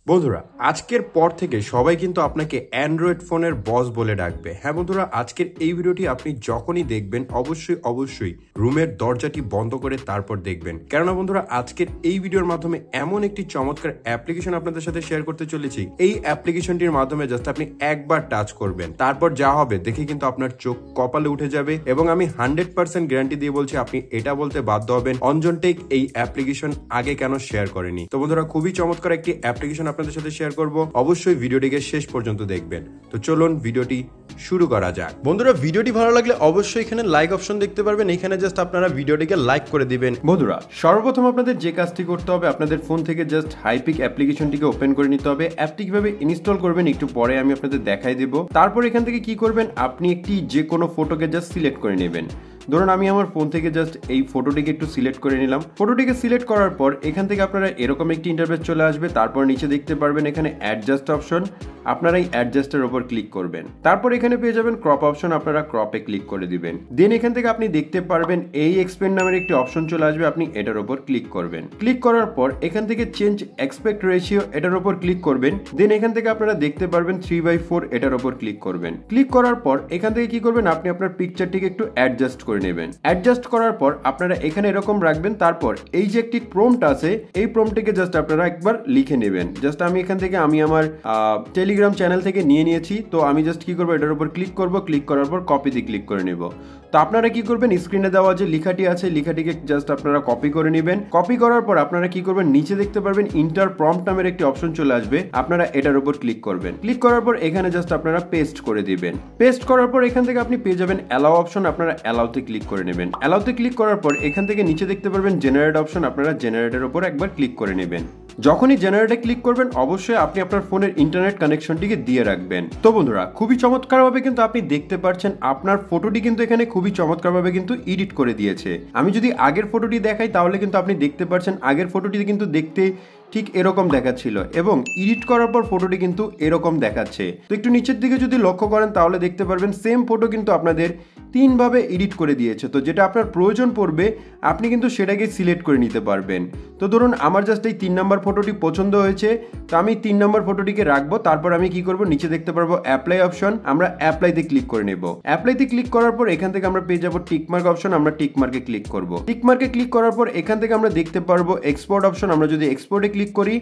বন্ধুরা আজকের পর থেকে সবাই কিন্তু আপনাকে অ্যান্ড্রয়েড ফোনের বস বলে ডাকবে। হ্যাঁ বন্ধুরা, আজকের এই ভিডিওটি আপনি যখনই দেখবেন অবশ্যই রুমের দরজাটি বন্ধ করে তারপর দেখবেন, কেননা বন্ধুরা আজকের এই ভিডিওর মাধ্যমে এমন একটি চমৎকার অ্যাপ্লিকেশন আপনাদের সাথে শেয়ার করতে চলেছি। এই অ্যাপ্লিকেশনটির মাধ্যমে জাস্ট আপনি একবার টাচ করবেন, তারপর যা হবে দেখে কিন্তু আপনার চোখ কপালে উঠে যাবে এবং আমি 100% গ্যারান্টি দিয়ে বলছি আপনি এটা বলতে বাধ্য হবেন অঞ্জন টেক এই অ্যাপ্লিকেশন আগে কেন শেয়ার করেনি। তো বন্ধুরা খুবই চমৎকার একটি অ্যাপ্লিকেশন আপনাদের সাথে শেয়ার করব, অবশ্যই ভিডিওটিকে শেষ পর্যন্ত দেখবেন। তো চলুন ভিডিওটি শুরু করা যাক। বন্ধুরা ভিডিওটি ভালো লাগলে অবশ্যই এখানে লাইক অপশন দেখতে পারবেন, এখানে জাস্ট আপনারা ভিডিওটিকে লাইক করে দিবেন। বন্ধুরা সর্বপ্রথম আপনাদের যে কাজটি করতে হবে, আপনাদের ফোন থেকে জাস্ট হাইপিক অ্যাপ্লিকেশনটিকে ওপেন করে নিতে হবে। অ্যাপটি কিভাবে ইনস্টল করবেন একটু পরে আমি আপনাদের দেখাই দেব। তারপর এখান থেকে কি করবেন, আপনি একটি যে কোনো ফটোকে জাস্ট সিলেক্ট করে নেবেন। ধরুন আমি আমার ফোন থেকে জাস্ট এই ফটোটিকে একটু সিলেক্ট করে নিলাম। ফটোটিকে সিলেক্ট করার পর এখান থেকে আপনারা এরকম একটি ইন্টারফেস চলে আসবে। তারপর নিচে দেখতে পারবেন এখানে অ্যাডজাস্ট অপশন, আপনারা এই অ্যাডজাস্টের উপর ক্লিক করবেন। তারপর এখানে পেয়ে যাবেন ক্রপ অপশন, আপনারা ক্রপে ক্লিক করে দিবেন। দেন এখান থেকে আপনি দেখতে পারবেন এই এক্সপেন্ড নামের একটি অপশন চলে আসবে, আপনি এটার উপর ক্লিক করবেন। ক্লিক করার পর এখান থেকে চেঞ্জ এক্সপেক্ট রেশিও এটার উপর ক্লিক করবেন। দেন এখান থেকে আপনারা দেখতে পারবেন 3/4 এটার উপর ক্লিক করবেন। ক্লিক করার পর এখান থেকে কি করবেন, আপনি আপনার পিকচারটিকে একটু অ্যাডজাস্ট করে নেবেন। অ্যাডজাস্ট করার পর আপনারা এখানে এরকম রাখবেন। তারপর এই যে একটি প্রম্পট আছে, এই প্রম্পটটিকে জাস্ট আপনারা একবার লিখে নেবেন। জাস্ট আমি এখান থেকে আমি আমার টেলিগ্রাম চ্যানেল থেকে নিয়ে নিয়েছি। তো আমি জাস্ট কি করবো, এটার উপর ক্লিক করব। ক্লিক করার পর কপিতে ক্লিক করে নেব। তো আপনারা কি করবেন, স্ক্রিনে দেওয়া যে লেখাটি আছে লেখাটিকে জাস্ট আপনারা কপি করে নেবেন। কপি করার পর আপনারা কি করবেন, নিচে দেখতে পারবেন ইন্টার প্রম্পট নামের একটি অপশন চলে আসবে, আপনারা এটার উপর ক্লিক করবেন। ক্লিক করার পর এখানে জাস্ট আপনারা পেস্ট করে দিবেন। পেস্ট করার পর এখান থেকে আপনি পেয়ে যাবেন অ্যালাউ অপশন, আপনারা অ্যালাউতে ক্লিক করে নেবেন। অ্যালাউতে ক্লিক করার পর এখান থেকে নিচে দেখতে পারবেন জেনারেট অপশন, আপনারা জেনারেটের উপর একবার ক্লিক করে নেবেন। যখনই জেনারেটে ক্লিক করবেন অবশ্যই আপনি আপনার ফোনের ইন্টারনেট কানেকশনটিকে দিয়ে রাখবেন। তো বন্ধুরা খুবই চমৎকারভাবে কিন্তু আপনি দেখতে পাচ্ছেন আপনার ফটোটি কিন্তু এখানে খুবই চমৎকারভাবে কিন্তু এডিট করে দিয়েছে। আমি যদি আগের ফটোটি দেখাই তাহলে কিন্তু আপনি দেখতে পাচ্ছেন আগের ফটোটি কিন্তু দেখতে ঠিক এরকম দেখাচ্ছিল এবং এডিট করার পর ফটোটি কিন্তু এরকম দেখাচ্ছে। তো একটু নিচের দিকে যদি লক্ষ্য করেন তাহলে দেখতে পারবেন সেম ফটো কিন্তু আপনাদের 3 ভাবে এডিট করে দিয়েছে। তো যেটা আপনার প্রয়োজন পড়বে আপনি কিন্তু সেটাকে সিলেক্ট করে নিতে পারবেন। তো ধরুন আমার জাস্ট এই 3 নম্বর ফটোটি পছন্দ হয়েছে, তো আমি 3 নম্বর ফটোটিকে রাখবো। তারপর আমি কি করব, নিচে দেখতে পারবো অ্যাপ্লাই অপশন, আমরা অ্যাপ্লাইতে ক্লিক করে নেব। অ্যাপ্লাইতে ক্লিক করার পর এখান থেকে আমরা পেয়ে যাবো টিকমার্ক অপশন, আমরা টিকমার্কে ক্লিক করব। টিকমার্কে ক্লিক করার পর এখান থেকে আমরা দেখতে পারবো এক্সপোর্ট অপশন, আমরা যদি এক্সপোর্টে ক্লিক করি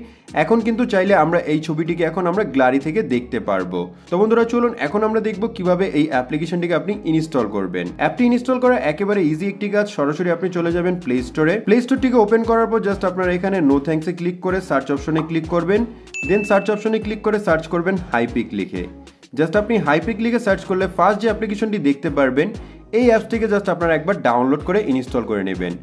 এখন কিন্তু চাইলে আমরা এই ছবিটিকে এখন আমরা গ্যালারি থেকে দেখতে পারবো। তো বন্ধুরা চলুন এখন আমরা দেখব কিভাবে এই অ্যাপ্লিকেশনটিকে আপনি ইনস্টল করবেন। অ্যাপটি ইনস্টল করা একেবারে ইজি একটি কাজ। সরাসরি আপনি চলে যাবেন প্লে স্টোরে। প্লে স্টোরটিকে ওপেন করার পর জাস্ট আপনারা এখানে নো থ্যাঙ্কস এ ক্লিক করে সার্চ অপশনে ক্লিক করবেন। দেন সার্চ অপশনে ক্লিক করে সার্চ করবেন হাইপিক লিখে। জাস্ট আপনি হাইপিক লিখে সার্চ করলে ফার্স্ট যে অ্যাপ্লিকেশনটি দেখতে পারবেন এই অ্যাপসটিকে জাস্ট আপনারা একবার ডাউনলোড করে ইনস্টল করে নেবেন।